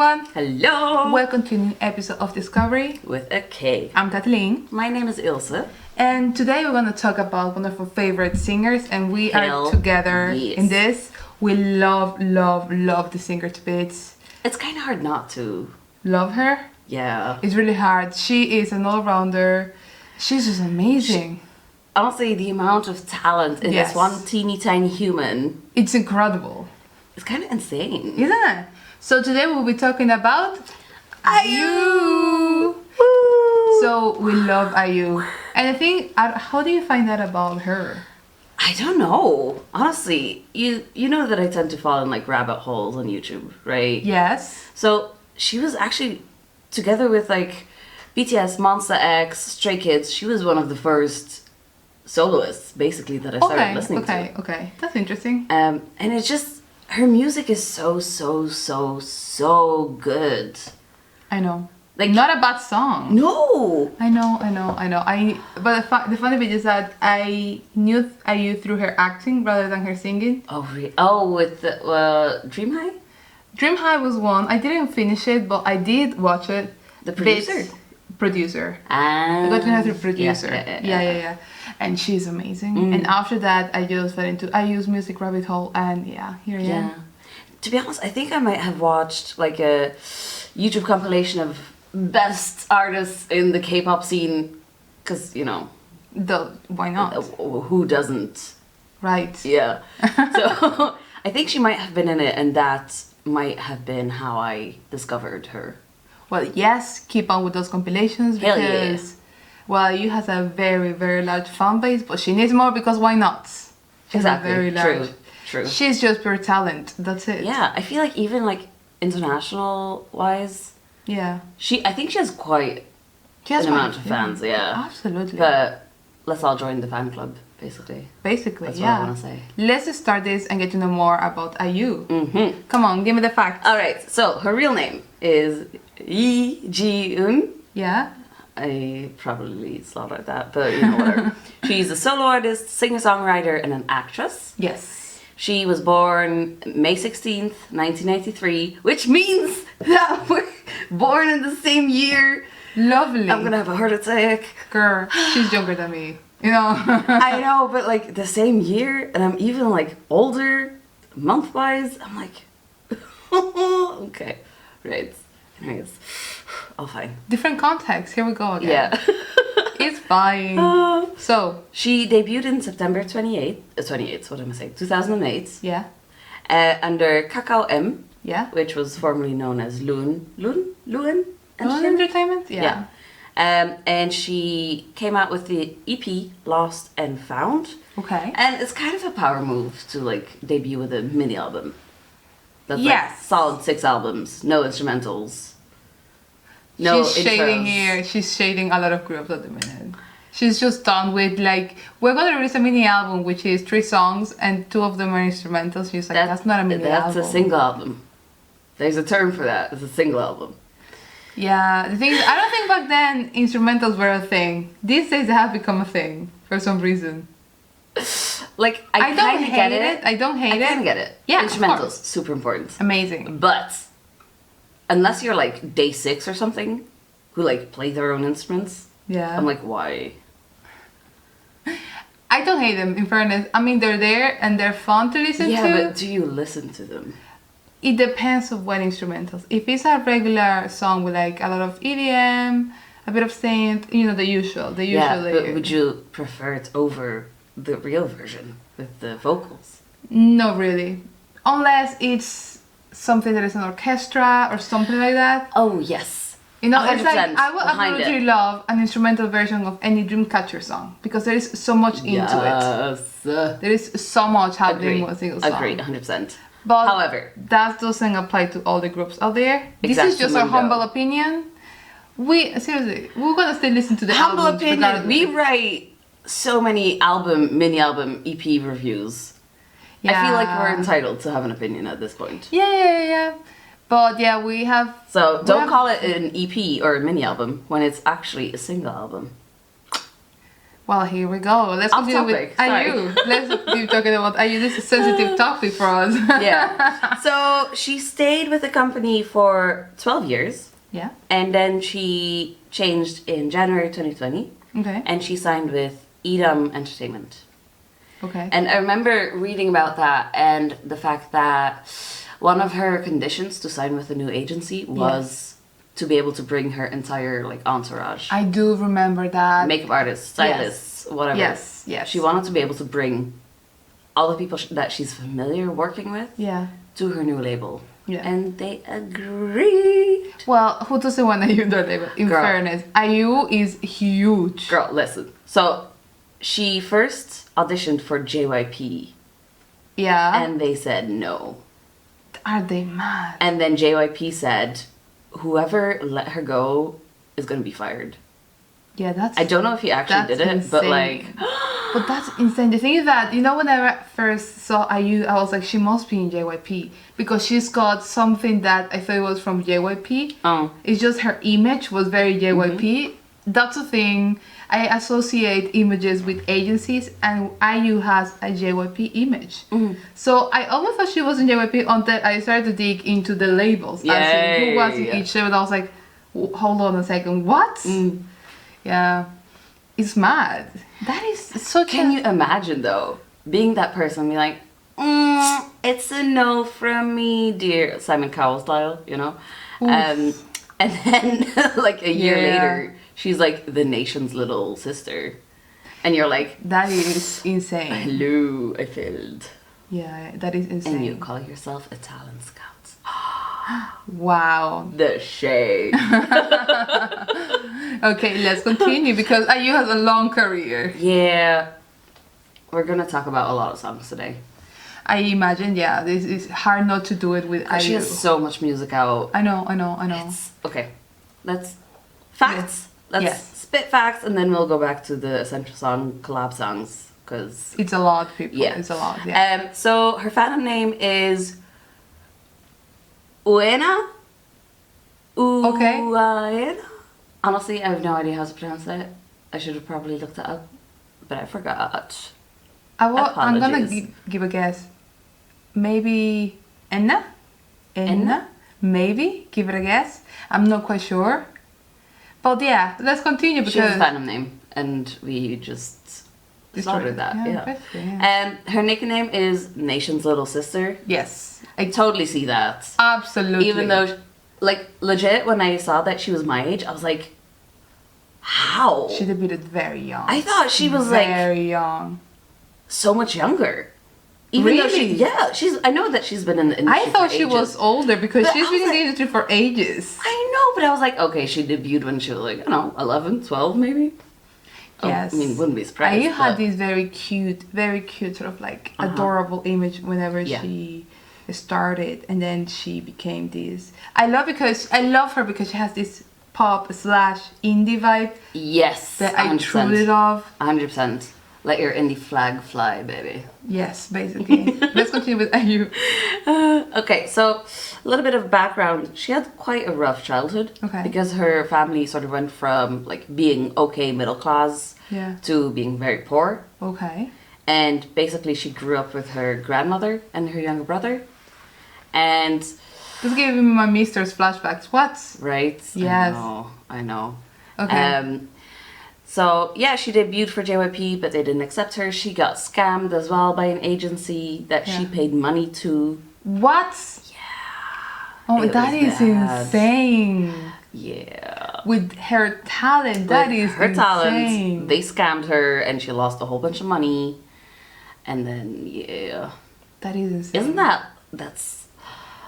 everyone. Hello! Welcome to a new episode of DisKovery With a K. I'm Kathleen. My name is Ilse. And today we're going to talk about one of our favorite singers, and we Hell are together yes. in this. We love the singer to bits. It's kind of hard not to. Love her. Yeah. It's really hard. She is an all-rounder. She's just amazing. Honestly, the amount of talent in Yes. this one teeny tiny human It's incredible. is kind of insane. Isn't it? So today we'll be talking about IU. Woo! So we love IU. And I think, how do you find out about her? I don't know. Honestly, you know that I tend to fall in like rabbit holes on YouTube, right? Yes. So she was actually together with like BTS, Monsta X, Stray Kids. She was one of the first soloists, basically, that I started listening to. Okay. That's interesting. And it's just, her music is so good. I know. Like, Not a bad song. no. I know. But the funny bit is that I knew IU through her acting rather than her singing. Oh, with the Dream High? Dream High was one. I didn't finish it, but I did watch it. The producer? Producer. I I got to know through producer. Yeah. And she's amazing. And after that, I just fell into IU's music rabbit hole, and here I am. To be honest, I think I might have watched like a YouTube compilation of best artists in the K-pop scene, because, you know, Why not? who doesn't? Right. Yeah. So I think she might have been in it, and that might have been how I discovered her. Well, yes, keep on with those compilations Hell yeah. because, well, you has a very, very large fan base, but she needs more because why not? She's Exactly. very large. True. She's just pure talent. That's it. Yeah, I feel like even like international wise, Yeah. I think she has quite She has an quite amount a of thing. fans, yeah. Absolutely. But let's all join the fan club, basically. Basically, That's yeah. what I want to say. Let's start this and get to know more about IU. Mm-hmm. Come on, give me the facts. Alright, so her real name is Yi Ji-eun. Yeah. I probably slaughtered that, but you know, whatever. She's a solo artist, singer-songwriter, and an actress. Yes. She was born May 16th, 1993, which means that we're born in the same year. Lovely. I'm gonna have a heart attack. Girl, she's younger than me. You know. I know, but like the same year, and I'm even like older, month-wise. I'm like, okay, right. Anyways, all fine. Different context. Here we go again. Yeah. It's fine. So, She debuted in September 28th, what am I saying? 2008. yeah. Under Kakao M, Yeah. which was formerly known as Luen Lone Entertainment? Entertainment? Yeah. And she came out with the EP Lost and Found. Okay. And it's kind of a power move to like debut with a mini album. That's Yes. like solid 6 albums, no instrumentals. No She's shading intros. here. She's shading a lot of groups at the minute. She's just done with like, we're gonna release a mini album which is 3 songs and 2 of them are instrumentals. She's like, that's not a mini album. That's a single album. There's a term for that. It's a single album. Yeah, the thing is, I don't think back then instrumentals were a thing. These days they have become a thing for some reason. Like, I I don't kind of get hate it. I don't hate I kind it. of get it. Yeah, of Instrumentals, course. super important. Amazing. But unless you're like day 6 or something, who like play their own instruments, Yeah. I'm like, why? I don't hate them, in fairness. I mean, they're there and they're fun to listen Yeah, to. but do you listen to them? It depends of what instrumentals. If it's a regular song with like a lot of EDM, a bit of synth, you know, the usual. Yeah, but would you prefer it over the real version with the vocals? Not really. Unless it's something that is an orchestra or something like that. Oh, yes. You know, it's like 100% I would behind absolutely it. love an instrumental version of any Dreamcatcher song because there is so much into it. Yes. There is so much happening Agree. with a single song. Agree, 100%. But However, that doesn't apply to all the groups out there. This is just our Exactamundo. humble opinion. Seriously, we're gonna still listen to the humble albums opinion, regardless. we write so many mini album, EP reviews. I feel like we're entitled to have an opinion at this point. Yeah. But yeah, we have. So we don't have- call it an EP or a mini album when it's actually a single album. Well, here we go. Let's Off continue topic, with IU. Let's keep talking about IU. This is a sensitive topic for us. Yeah. So she stayed with the company for 12 years. Yeah. And then she changed in January 2020. Okay. And she signed with E.M Entertainment. Okay. And I remember reading about that and the fact that one of her conditions to sign with a new agency was to be able to bring her entire like entourage. I do remember that. Makeup artists, stylists, whatever. Yes, yes. She wanted to be able to bring all the people that she's familiar working with Yeah. to her new label. Yeah. And they agreed. Well, who doesn't want IU in their label? In Girl. fairness, IU is huge. Girl, listen. So she first auditioned for JYP Yeah. and they said no. Are they mad? And then JYP said, whoever let her go is going to be fired. Yeah, that's. I don't know if he actually did it, but like. But that's insane. The thing is that, you know, when I first saw IU, I was like, she must be in JYP. Because she's got something that I thought it was from JYP. Oh. It's just her image was very JYP. That's a thing. I associate images with agencies, and IU has a JYP image. So I almost thought she was in JYP until I started to dig into the labels. As in who was in each label. I was like, hold on a second, what? Yeah. It's mad. That is such Can you imagine though, being that person, be like, it's a no from me, dear, Simon Cowell style, you know? And then like a year later, she's like the nation's little sister. And you're like, that is insane. hello, I failed. Yeah, that is insane. And you call yourself a talent scout. Wow. The shade. Okay, let's continue because IU has a long career. Yeah. We're gonna talk about a lot of songs today. I imagine, yeah, this is hard not to do it with IU. She has so much music out. I know. Okay. Let's facts. Let's Yes. spit facts and then we'll go back to the essential song collab songs because It's a lot, people. yeah. It's a lot, yeah. So her fandom name is Uena. Okay. Uena. Honestly, I have no idea how to pronounce that. I should have probably looked it up, but I forgot. I'm gonna Apologies. give a guess. Maybe Enna? Enna? Maybe. Give it a guess. I'm not quite sure. But yeah, let's continue because She has a fandom name, and we just slaughtered that. Yeah. basically, yeah. Her nickname is Nation's Little Sister. Yes. I totally see that. Absolutely. Even though, like, legit, when I saw that she was my age, I was like, how? she debuted very young. I thought she was like very young. so much younger. Even though Really? I know that she's been in the industry I thought for she ages. was older because But she's I been was in the like- industry for ages. I know, but I was like, okay, she debuted when she was like, 11, 12 maybe? Yes. Oh, I mean, wouldn't be surprised. IU had but- this very cute, sort of like adorable image whenever Yeah. she started, and then she became this. I love her because she has this pop / indie vibe Yes, that I 100%. truly love. 100%. Let your indie flag fly, baby. Yes, basically. Let's continue with IU. Okay, so a little bit of background. She had quite a rough childhood. Okay. Because her family sort of went from like being okay middle class Yeah. to being very poor. Okay. And basically she grew up with her grandmother and her younger brother. And Just giving me my Mister's flashbacks. What? right? Yes. I know. Okay. So yeah, she debuted for JYP, but they didn't accept her. She got scammed as well by an agency that she Yeah. paid money to. What? Yeah. Oh, It that was is bad. insane. Yeah. With her talent, that With is her insane. talent. They scammed her and she lost a whole bunch of money. And then yeah. That is insane. Isn't that's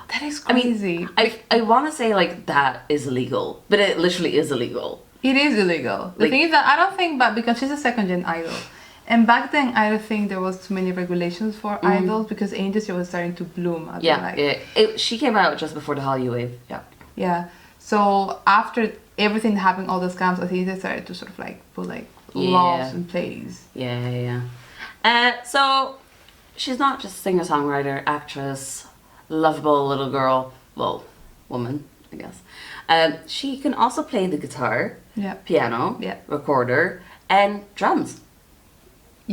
That is I mean, crazy. I want to say like that is illegal, but it literally is illegal. It is illegal. The Like- thing is that I don't think, but because she's a second gen idol, and back then I don't think there was too many regulations for idols because the industry was starting to bloom. I feel Yeah, like. she came out just before the Hallyu wave. Yeah. Yeah. So after everything happened, all the scams, I think they started to sort of like put like laws Yeah. in place. Yeah. So she's not just singer-songwriter, actress, lovable little girl, well, woman, I guess. She can also play the guitar, Yeah. piano, Yeah. recorder, and drums.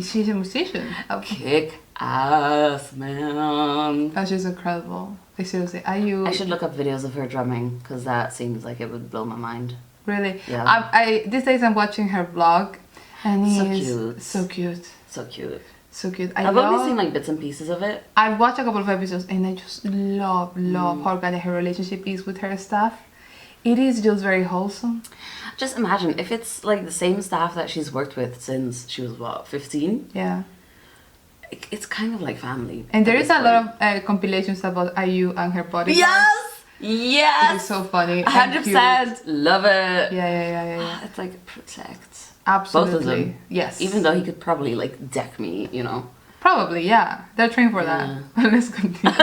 She's a musician. Kick ass, man. Oh, she's incredible. Like, seriously, I should look up videos of her drumming because that seems like it would blow my mind. Really? Yeah. I these days I'm watching her vlog, and he's so cute. So cute. So cute. I've only seen like bits and pieces of it. I've watched a couple of episodes, and I just love how organic her relationship is with her staff. It is just very wholesome. Just imagine if it's like the same staff that she's worked with since she was what, 15? Yeah. It's kind of like family. And there is a lot of compilations about IU and her bodyguards. Yes! Yes! It's so funny. 100%. Love it. Yeah. It's like protect. Absolutely. Both of them. Yes. Even though he could probably like deck me, you know. Probably, yeah. They're trained for that. Let's continue.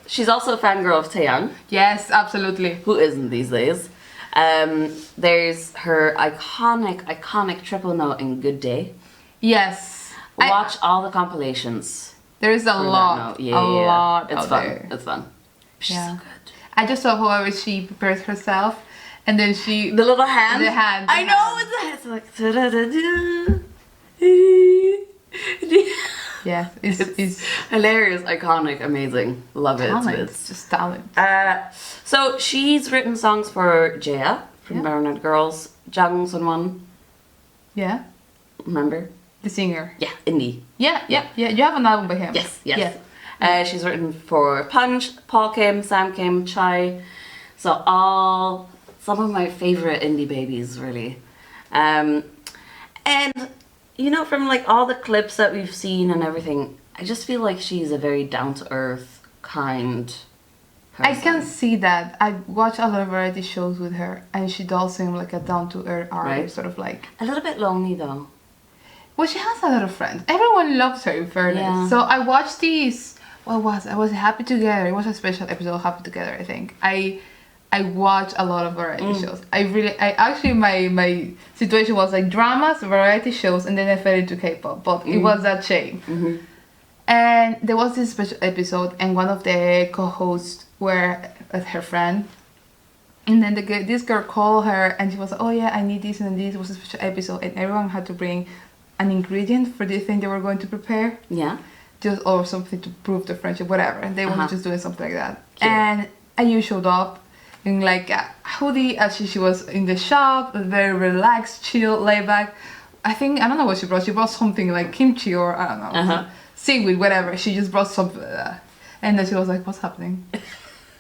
She's also a fangirl of Taeyang. Yes, absolutely. Who isn't these days? There's her iconic triple note in Good Day. Yes. Watch all the compilations. There is a lot. Yeah, a lot It's out fun. there. It's fun. She's so good. I just saw however she prepares herself, and then she the little hand. The hand. I know it's the hand. It's like yeah, it's hilarious, iconic, amazing. Love it. talent. It's just talent. So she's written songs for Jaya from Baronet Girls, Jang Sunwon. Yeah. Remember? The singer. Yeah, indie. Yeah. You have an album by him. Yes. She's written for Punch, Paul Kim, Sam Kim, Chai. So some of my favorite indie babies, really. And you know, from like all the clips that we've seen and everything, I just feel like she's a very down-to-earth, kind person. I can see that. I watch a lot of variety shows with her, and she does seem like a down-to-earth artist, Right. sort of like. A little bit lonely though. Well, she has a lot of friends. Everyone loves her, in fairness. Yeah. So I watched these. What was it? I was Happy Together. It was a special episode of Happy Together, I think. I watch a lot of variety shows. I actually my situation was like dramas, variety shows, and then I fell into K-pop. But it was that chain. Mm-hmm. And there was this special episode, and one of the co-hosts were her friend. And then this girl called her, and she was like, "Oh yeah, I need this and this." It was a special episode, and everyone had to bring an ingredient for the thing they were going to prepare. Yeah. Just or something to prove the friendship, whatever. And they were just doing something like that. Cute. And IU showed up in like a hoodie. Actually, she was in the shop, very relaxed, chill, laid back. I don't know what she brought. She brought something like kimchi or I don't know, seaweed, whatever. She just brought something. And then she was like, "What's happening?"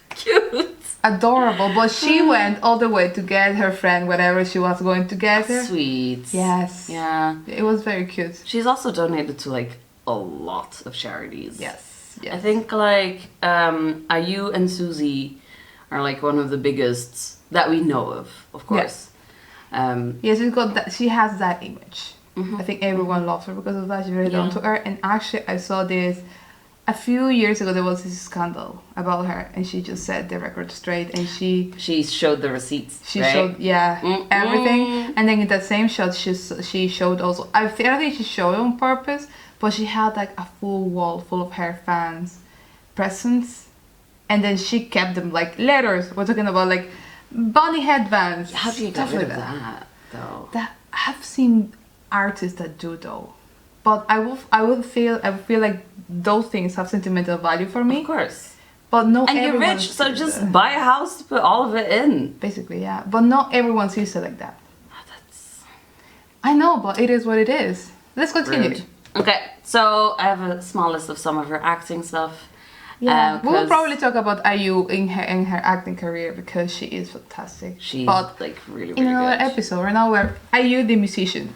Cute. Adorable. But she went all the way to get her friend whatever she was going to get her. Sweet. Yes. Yeah. It was very cute. She's also donated to like a lot of charities. Yes. I think like IU and Suzy are like one of the biggest that we know of course. Yes, she's got that. She has that image. I think everyone loves her because of that. She's very down to earth. And actually, I saw this a few years ago. There was this scandal about her, and she just set the record straight. And she showed the receipts. She right? showed everything. And then in that same shot, she showed also. I think she showed it on purpose, but she had like a full wall full of her fans' presents, and then she kept them like letters. We're talking about like bunny headbands. How do you get rid of that though? That I've seen artists that do though, but I feel like those things have sentimental value for me. Of course. But no. And you're rich, so just buy a house to put all of it in. Basically, yeah. But not everyone sees it like that. That's. I know, but it is what it is. Let's continue. Rude. Okay, so I have a small list of some of her acting stuff. Yeah, we'll probably talk about IU in her acting career because she is fantastic. She's like really in another good. episode, right now we're IU the musician.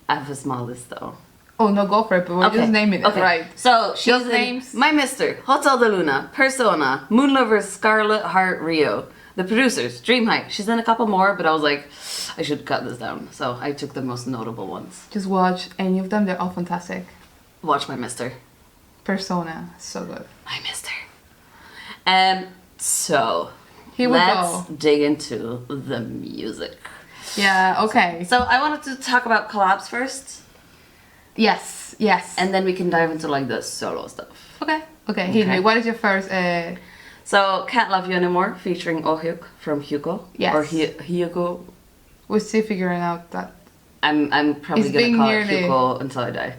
I have a small list though. Oh no, go for it, but we're just naming it, right? So she's Just in names. My Mister, Hotel de Luna, Persona, Moonlovers, Scarlet Heart, Rio, The Producers, Dream High. She's in a couple more, but I was like, I should cut this down. So I took the most notable ones. Just watch any of them; they're all fantastic. Watch My Mister. Persona, so good. My Mister. So Here we let's go. dig into the music. Yeah. Okay. So I wanted to talk about collabs first, Yes. and then we can dive into like the solo stuff. Okay. Hit me. What is your first? So Can't Love You Anymore featuring Oh Hyuk from Hyuko. Yes. Or Hyuko. We're still figuring out that. I'm probably It's gonna been call nearly- it Hugo until I die.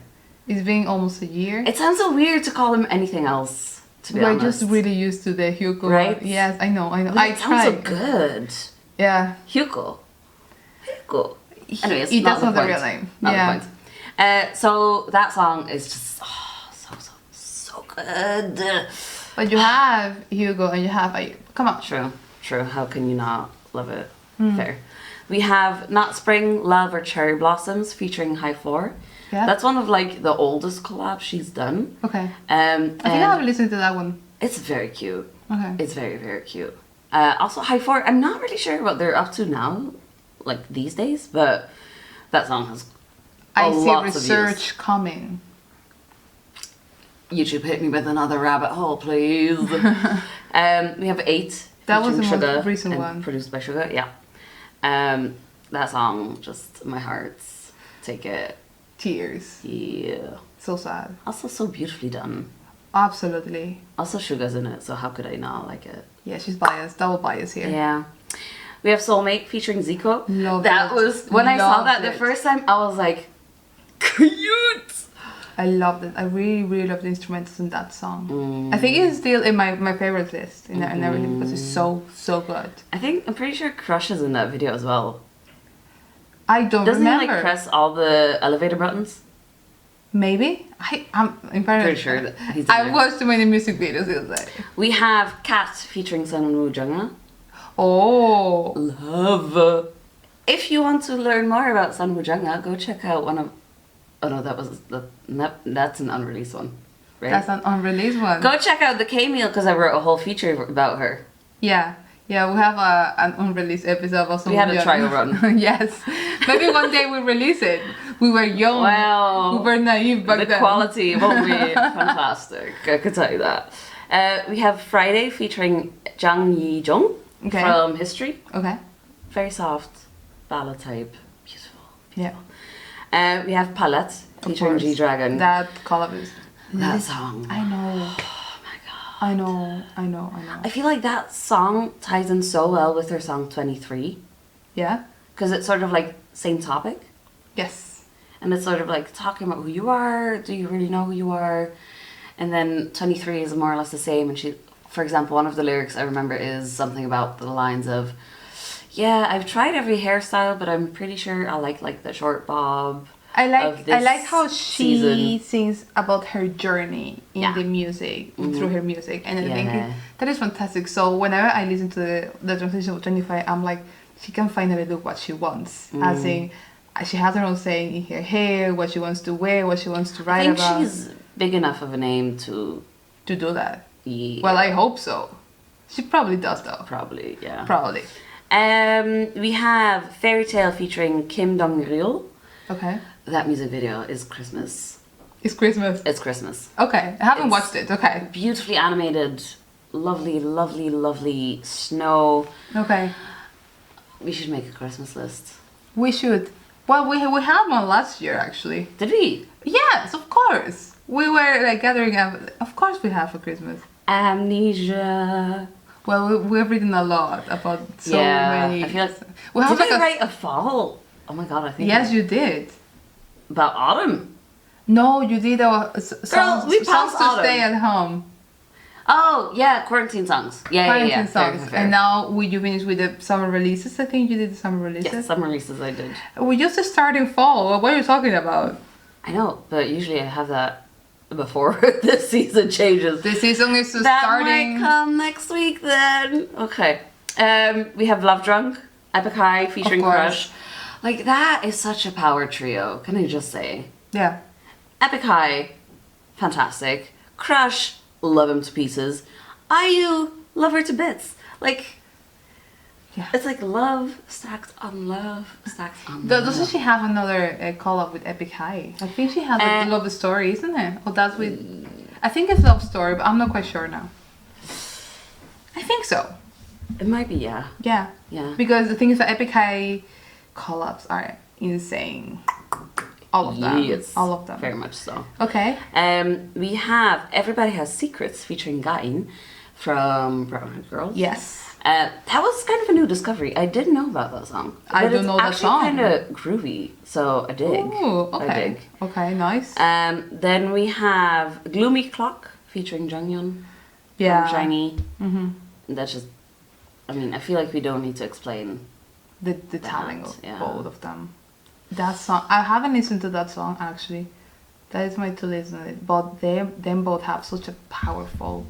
It's been almost a year. It sounds so weird to call him anything else. To be We're honest, just really used to the Hugo. Right? Yes, I know. But I it sounds so tried. good. Yeah. Hugo. Anyways, That's not the point. real name. Not Yeah. the point. So that song is just so good. But you have Hugo and you have Ayub. Come on. True. How can you not love it? Fair. We have Not Spring, Love or Cherry Blossoms featuring High 4. Yeah. That's one of like the oldest collabs she's done. Okay. I think I'll listen to that one. It's very cute. Okay. It's very, very cute. Also, High 4, I'm not really sure what they're up to now, like these days, but that song has I see lots of views. research coming. YouTube hit me with another rabbit hole, please. We have 8. That was the featuring most Sugar recent and one. Produced by Sugar, yeah. That song, just my heart's take it. Tears. Yeah. So sad. Also so beautifully done. Absolutely. Also Sugar's in it, so how could I not like it? Yeah, she's biased. Double bias here. Yeah. We have Soulmate featuring Zico. Love that it. was when I saw Loved that the it. first time, I was like, cute. I loved it. I really, really love the instrumentals in that song. I think it's still in my favorite list and everything because it's so good. I'm pretty sure Crush is in that video as well. I don't Doesn't remember. he like press all the elevator buttons? Maybe. I'm in Pretty sure that he's in I've there. watched too many music videos the other day. We have Cat featuring Sunwoo Jungha. Oh. Love. If you want to learn more about Sunwoo Jungha, go check out one of. Oh no, that's an unreleased one, right? That's an unreleased one. Go check out the K.M.E.A.L because I wrote a whole feature about her. Yeah. Yeah, we have an unreleased episode of We had a trial run. Yes. Maybe one day we'll release it. We were young. Wow. We were naive back The then. quality won't be fantastic. I could tell you that. We have Friday featuring Jang Yi-jung Okay. from History. Okay. Very soft, ballad type. Beautiful. Yeah. We have Palette featuring course. G-Dragon. That collab is... That song. I know. Oh my god. I know. I feel like that song ties in so well with her song 23. Yeah? Because it's sort of like same topic. Yes. And it's sort of like talking about who you are. Do you really know who you are? And then 23 is more or less the same. And she, for example, one of the lyrics I remember is something about the lines of, yeah, I've tried every hairstyle, but I'm pretty sure I like the short bob. I of this like how she season. sings about her journey in Yeah. the music, through her music. And I think Yeah. that is fantastic. So whenever I listen to the translation of 25, I'm like, she can finally do what she wants. As in, she has her own saying in her hair, what she wants to wear, what she wants to I write think about. she's big enough of a name to... To do that. Yeah, Well, I hope so. She probably does though. probably, yeah. Probably. We have Fairy Tale featuring Kim Dong-ryul. Okay. That music video is Christmas. It's Christmas. It's Christmas. Okay. I haven't It's- watched it. Okay. Beautifully animated, lovely snow. Okay. We should make a Christmas list. We should. Well, we had one last year actually. Did we? Yes, of course. We were like gathering up. Of course, we have for Christmas. Amnesia. Well, we've written a lot about so many. I feel like... we have Did like I write a fall? Oh my god, I think... Yes, you did. About autumn. No, you did our songs, we songs passed to autumn. stay at home. Oh, yeah, quarantine songs. Yeah. Quarantine Fair, songs. fair. And now you finished with the summer releases. I think you did the summer releases. Yes, some releases I did. We used to start in fall. What are you talking about? I know, but usually I have that before the season changes. The season is That starting. might come next week then. Okay. We have Love Drunk, Epic High featuring course. Crush. Like, that is such a power trio, can I just say? Yeah. Epic High, fantastic. Crush, love him to pieces. IU, love her to bits. Like, Yeah. it's like love stacked on love stacked on love. Doesn't she have another collab with Epic High? I think she has like Love Story, isn't it? Or that's with... I think it's Love Story, but I'm not quite sure now. I think so. It might be, yeah. Yeah. Yeah. Because the thing is that Epic High collabs are insane. All of them. Yes, All of them. very much so. Okay. We have Everybody Has Secrets featuring Gain from Brown Eyed Girls. Yes. That was kind of a new discovery. I didn't know about that song. I don't know that song. It's actually kind of groovy, so I dig. Ooh, okay. I dig. Okay, nice. Then we have Gloomy Clock featuring Junghyun Yeah. from Shiny. Mm-hmm. That's just, I mean, I feel like we don't need to explain The talent of yeah. both of them. That song, I haven't listened to that song actually. That is my to listen to it. But them both have such a powerful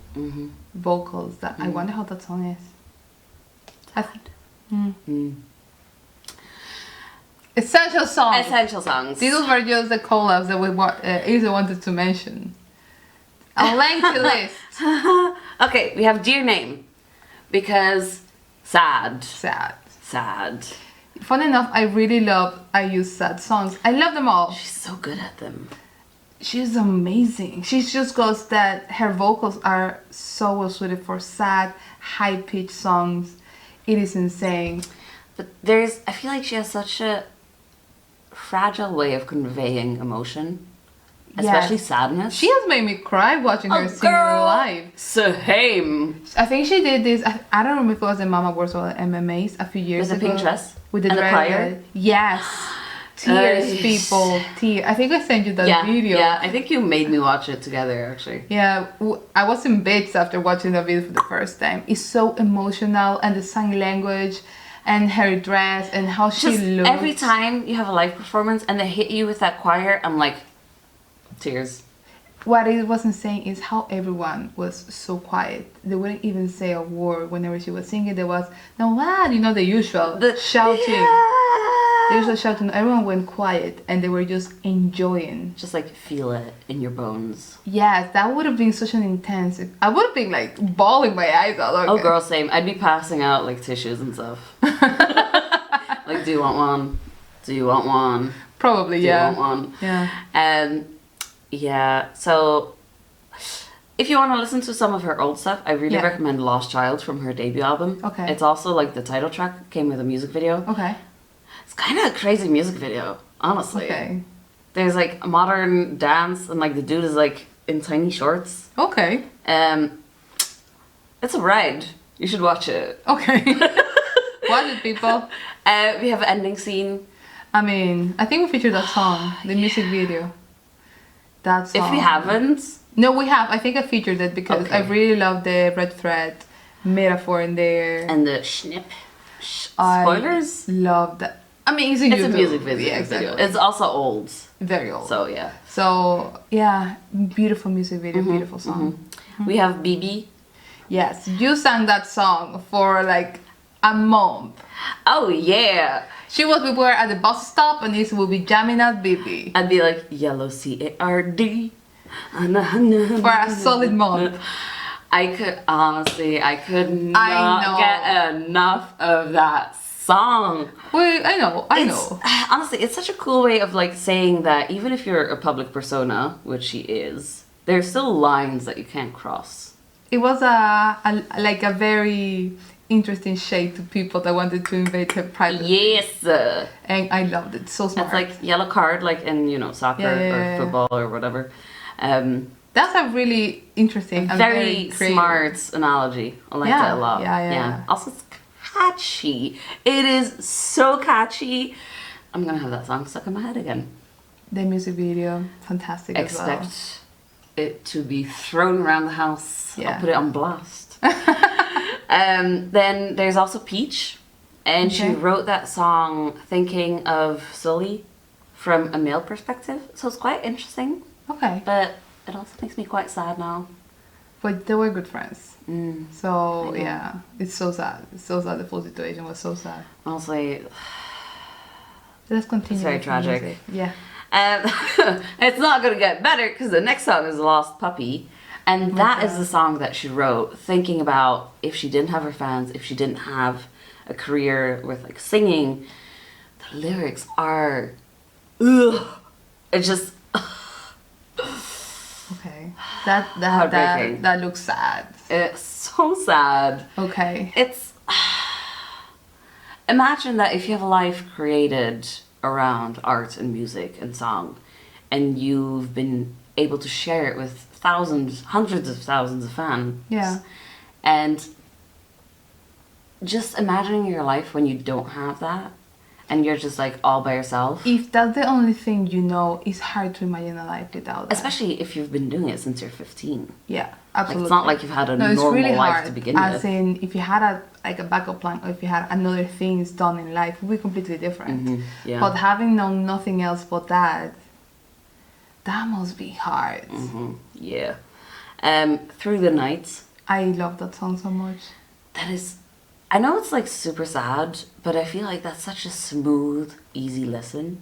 vocals that I wonder how that song is. Essential songs. Essential songs. These were just the collabs that we Isa wanted to mention. A lengthy list. Okay, we have Dear Name. Because sad. Sad. Fun enough, I really love IU's sad songs. I love them all. She's so good at them. She's amazing. She just goes that her vocals are so well suited for sad, high-pitched songs. It is insane. But I feel like she has such a fragile way of conveying emotion. Especially sadness. She has made me cry watching her sing live. Same. I think she did this, I don't remember if it was in Mama Works or MMAs a few years ago. With the pink dress? With the and dress. The choir? Yes. Tears, people. Tears. I think I sent you that video. Yeah, I think you made me watch it together, actually. Yeah, I was in bits after watching the video for the first time. It's so emotional, and the sign language, and her dress, and how she looks. Every time you have a live performance and they hit you with that choir, I'm like, tears. What it wasn't saying is how everyone was so quiet. They wouldn't even say a word whenever she was singing. There was no what, the usual shouting. Yeah. The usual shouting. Everyone went quiet and they were just enjoying. Just like feel it in your bones. Yes, that would have been such an intense. I would have been like bawling my eyes out. Oh, girl, same. I'd be passing out like tissues and stuff. Like, do you want one? Do you want one? Probably, yeah. Do you want one? Yeah. Yeah, so if you want to listen to some of her old stuff, I really recommend Lost Child from her debut album. Okay. It's also like the title track came with a music video. Okay. It's kind of a crazy music video, honestly. Okay. There's like a modern dance and like the dude is like in tiny shorts. Okay. It's a ride. You should watch it. Okay. Watch it, people. We have an ending scene. I mean, I think we featured that song, the music video. That song. If we haven't... No, we have. I think I featured it because I really love the red thread metaphor in there. And the snip. Spoilers? I love that. I mean, it's a music video. Yeah, exactly. It's also old. Very old. So, yeah. So, yeah. Beautiful music video. Beautiful song. We have BB. Yes. You sang that song for like a month. Oh, yeah. We were at the bus stop and this will be jamming at BB. I'd be like, yellow CARD. For a solid month. I could not get enough of that song. Wait, I know. Honestly, it's such a cool way of like saying that even if you're a public persona, which she is, there's still lines that you can't cross. It was a very interesting shade to people that wanted to invade her privacy. Yes. And I loved it. So smart. It's like yellow card, like in soccer or football or whatever. That's a really interesting and very smart analogy. I like that a lot. Yeah. Also, it's catchy. It is so catchy. I'm gonna have that song stuck in my head again. The music video, fantastic as well. Expect it to be thrown around the house. Yeah. I'll put it on blast. Then there's also Peach, and she wrote that song thinking of Sully from a male perspective, so it's quite interesting. Okay. But it also makes me quite sad now. But they were good friends. So, yeah, it's so sad. It's so sad. The full situation was so sad. Honestly, let's continue. It's very tragic. Music. Yeah. It's not going to get better because the next song is Lost Puppy. And that is the song that she wrote, thinking about if she didn't have her fans, if she didn't have a career with like singing. The lyrics are, it's just. Okay, that looks sad. It's so sad. Okay. It's. Imagine that if you have a life created around art and music and song, and you've been able to share it with thousands, hundreds of thousands of fans. Yeah. And just imagining your life when you don't have that and you're just like all by yourself. If that's the only thing you know, it's hard to imagine a life without that. Especially if you've been doing it since you're 15. Yeah, absolutely. Like, it's not like you've had a it's normal really life hard, to begin as with. in, if you had a backup plan, or if you had another things done in life, it would be completely different. Yeah. But having known nothing else but that must be hard. Yeah. Through the Night. I love that song so much. That is, I know it's like super sad, but I feel like that's such a smooth, easy listen.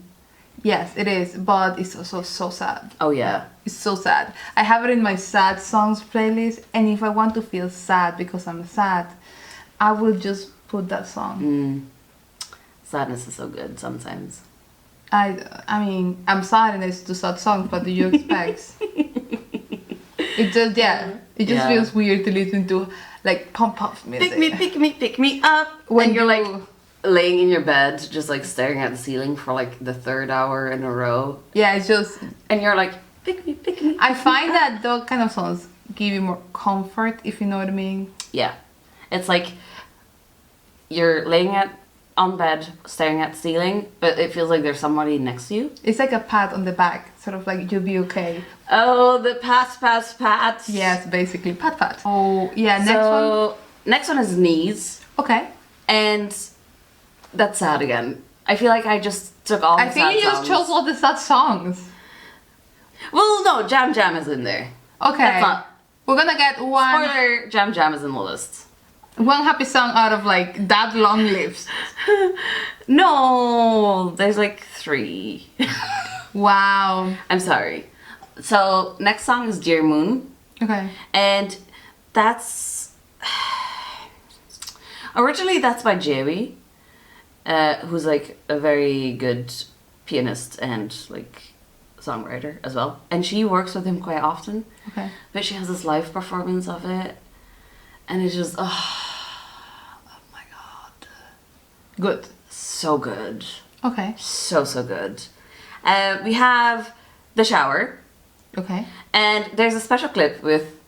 Yes, it is, but it's also so sad. Oh yeah. It's so sad. I have it in my sad songs playlist, and if I want to feel sad because I'm sad, I will just put that song. Sadness is so good sometimes. I mean, I'm sad and I listen to sad songs, but do you expect? It just, it just feels weird to listen to, like, pump music. Pick me up. When you're like laying in your bed, just like staring at the ceiling for like the 3rd hour in a row. Yeah, it's just... And you're like, pick me. I find that those kind of songs give you more comfort, if you know what I mean. Yeah. It's like you're laying on bed, staring at the ceiling, but it feels like there's somebody next to you. It's like a pat on the back, sort of like, you'll be okay. Oh, the pat. Yes, basically, pat. Oh, yeah, Next one is Knees. Okay. And that's sad again. I feel like I just took all the sad songs. I think you just chose all the sad songs. Well, no, Jam Jam is in there. Okay. That's not... We're gonna get one... Spoiler, Jam Jam is in the list. One happy song out of, like, that long list. No, there's like 3. Wow. I'm sorry. So, next song is Dear Moon. Okay. And that's... Originally, that's by Joey, who's like a very good pianist and like songwriter as well. And she works with him quite often. Okay. But she has this live performance of it. And it's just, oh my god. Good. So good. Okay. So good. We have The Shower. Okay. And there's a special clip with...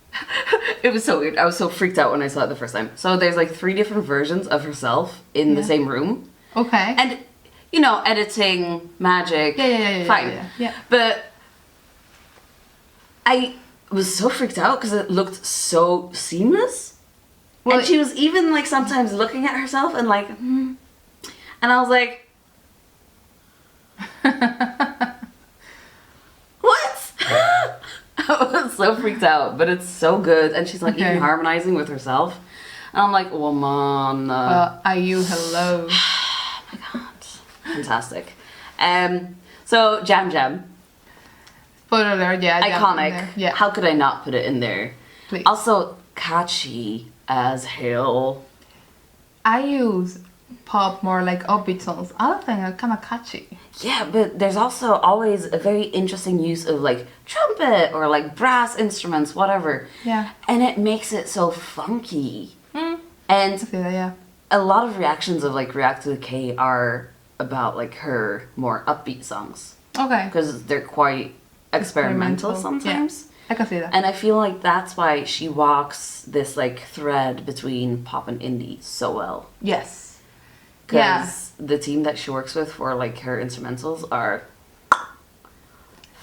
It was so weird. I was so freaked out when I saw it the first time. So there's like 3 different versions of herself in the same room. Okay. And, you know, editing, magic, fine. Yeah. But I was so freaked out because it looked so seamless. Well, and she was even like sometimes looking at herself and like, And I was like, what? I was so freaked out, but it's so good. And she's like even harmonizing with herself. And I'm like, woman. IU, hello. Oh my god. Fantastic. So, Jam Jam. Spoiler alert, iconic. Yeah. How could I not put it in there? Please. Also, catchy as hell. I use pop more like upbeat songs. Other things are kind of catchy. Yeah, but there's also always a very interesting use of like trumpet or like brass instruments, whatever. Yeah. And it makes it so funky. And a lot of reactions of like React to the K are about like her more upbeat songs. Okay. Because they're quite experimental sometimes. Yeah. I can see that. And I feel like that's why she walks this like thread between pop and indie so well. Yes. Because the team that she works with for like her instrumentals are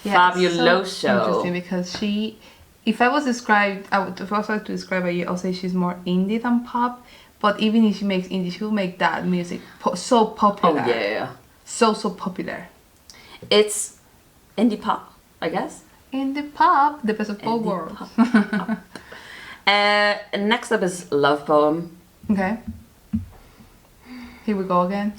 fabuloso. So interesting because she, if I was to describe her, I'll say she's more indie than pop. But even if she makes indie, she will make that music so popular. Oh yeah. So popular. It's indie pop, I guess. Indie pop, the best of both worlds. Next up is Love Poem. Okay. Here we go again.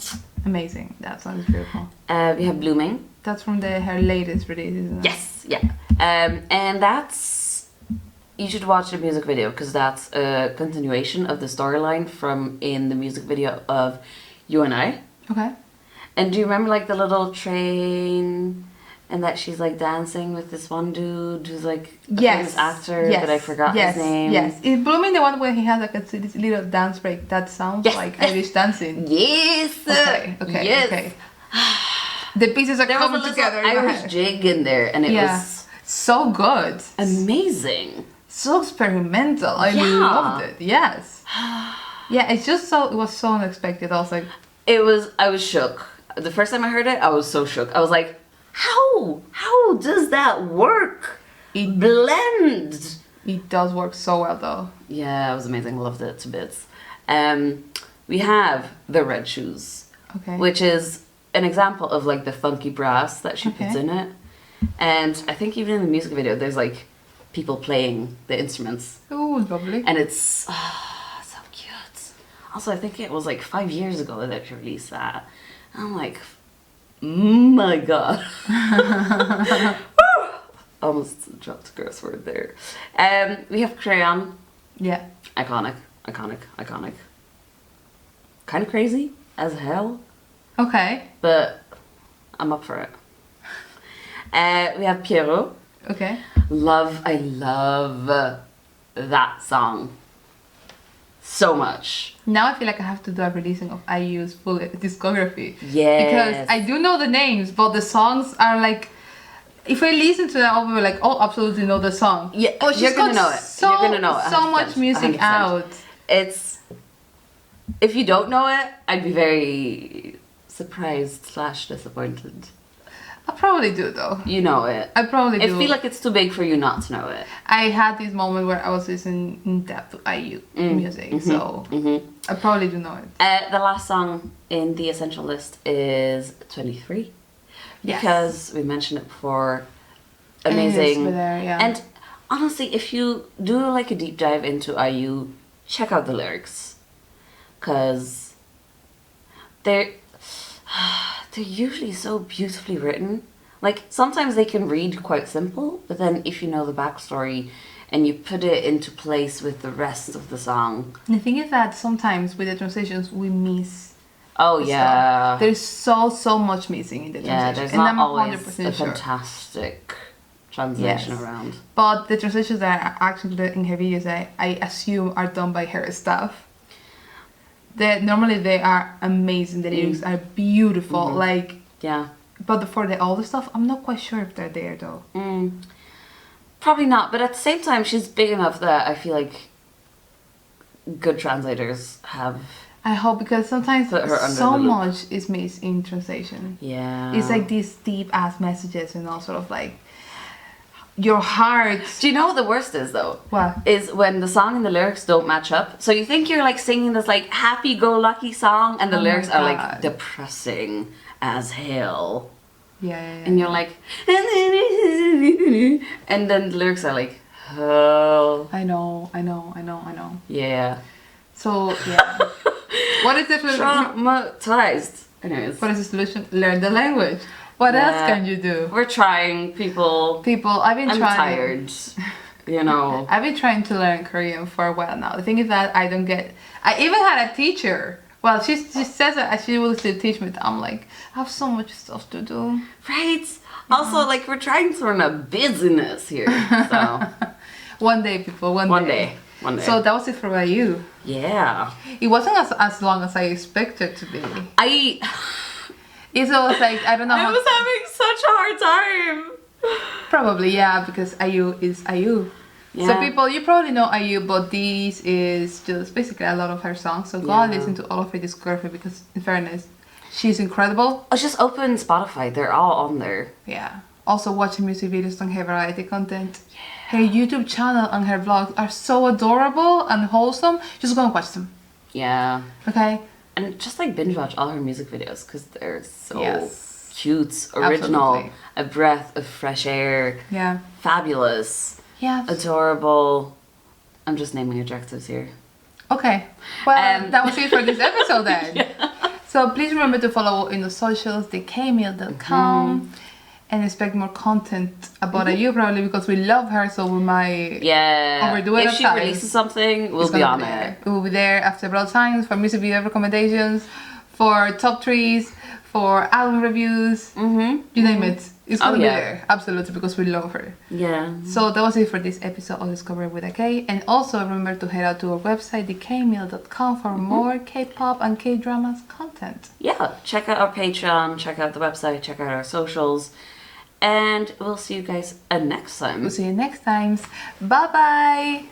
Amazing. That song is beautiful. We have Blooming. That's from her latest release, isn't it? Yes, yeah. And that's... You should watch the music video because that's a continuation of the storyline from in the music video of You and I. Okay. And do you remember like the little train and that she's like dancing with this one dude who's like a famous actor, but I forgot his name. Yes, is Blooming the one where he has like this little dance break that sounds like Irish dancing? Yes. Okay. The pieces are coming together. Irish jig in there, and it was so good, amazing, so experimental. I loved it. Yes. Yeah, it's just so, it was so unexpected. I was like, I was shook. The first time I heard it, I was so shook. I was like, how does that work? It- Blend. it does work so well though. Yeah, it was amazing. Loved it to bits. We have the red shoes, Okay. which is an example of like the funky brass that she puts Okay. in it. And I think even in the music video, there's like people playing the instruments. Oh, lovely. And it's so cute. Also, I think it was like 5 years ago that she released that. And I'm like, my God. Almost dropped a curse word there. We have Crayon. Yeah. Iconic, iconic, iconic. Kind of crazy as hell, Okay. but I'm up for it. We have Pierrot. Okay. I love that song so much. Now I feel like I have to do a releasing of IU's full discography. Yes. Because I do know the names, but the songs are like, if I listen to them, I'll be like, oh, absolutely know the song. Yeah, Oh, she's you're gonna got know it. So, You're gonna know it. so 100%, much music 100%. out. It's, if you don't know it, I'd be very surprised / disappointed. I probably do though. You know it. I probably I do. feel like it's too big for you not to know it. I had this moment where I was listening in depth to IU music, so I probably do know it. The last song in the essential list is 23. Yes. Because we mentioned it before. It is Amazing. there, yeah. And honestly, if you do like a deep dive into IU, check out the lyrics. Because they're usually so beautifully written. Like, sometimes they can read quite simple, but then if you know the backstory and you put it into place with the rest of the song. The thing is that sometimes with the translations we miss. Oh, the yeah. stuff. There's so much missing in the Yeah, translation. there's and not I'm always 100% a sure. fantastic translation Yes. around. But the translations that are actually in her videos, I assume are done by her staff. Normally they are amazing. The lyrics are beautiful. Like, Yeah. but for the older stuff, I'm not quite sure if they're there though. Probably not, but at the same time, she's big enough that I feel like good translators have. I hope, because sometimes Put her under so the loop. much is missed in translation. Yeah. It's like these deep ass messages and all sort of like your heart. Do you know what the worst is though? What? Is when the song and the lyrics don't match up. So you think you're like singing this like happy-go-lucky song, and the Oh my lyrics are like God. depressing as hell. Yeah. And you're like, and then the lyrics are like, oh, I know. yeah. So yeah. What is the solution? Traumatized. Anyways. What is the solution? Learn the language. What else Yeah. can you do? We're trying, people. People, I'm I'm tired. You know. I've been trying to learn Korean for a while now. The thing is that I even had a teacher. Well, she says that she will still teach me. I'm like, I have so much stuff to do. Right? Also, like, we're trying to run a business here. So, One day, people, one day. One day. So that was it for you. Yeah. It wasn't as long as I expected to be. It was like, I don't know I how. was having such a hard time. Probably, yeah, because IU is IU. So Yeah. people, you probably know IU, but this is just basically a lot of her songs. So go and Yeah. listen to all of her discography because, in fairness, she's incredible. Oh, just open Spotify. They're all on there. Yeah. Also, watch her music videos on her variety content. Her YouTube channel and her vlogs are so adorable and wholesome. Just go and watch them. Yeah. Okay? And just like binge watch all her music videos because they're so Yes. cute, original, Absolutely. a breath of fresh air, Yeah. fabulous, Yeah. adorable. I'm just naming adjectives here. Okay. Well, Um, that was it for this episode then. So please remember to follow in the socials, DisKovery.com, and expect more content about IU probably because we love her, so we might Yeah. overdo it If at she times. releases something, we'll It's be gonna on there. it. We will be there after several times for music video recommendations, for top trees, for album reviews, you name it. It's gonna be yeah. there, absolutely, because we love her. Yeah. So that was it for this episode of DisKovery with a K. And also remember to head out to our website, DKME.com, for more K-pop and K-dramas content. Yeah. Check out our Patreon, check out the website, check out our socials. And we'll see you guys next time. We'll see you next time. Bye-bye!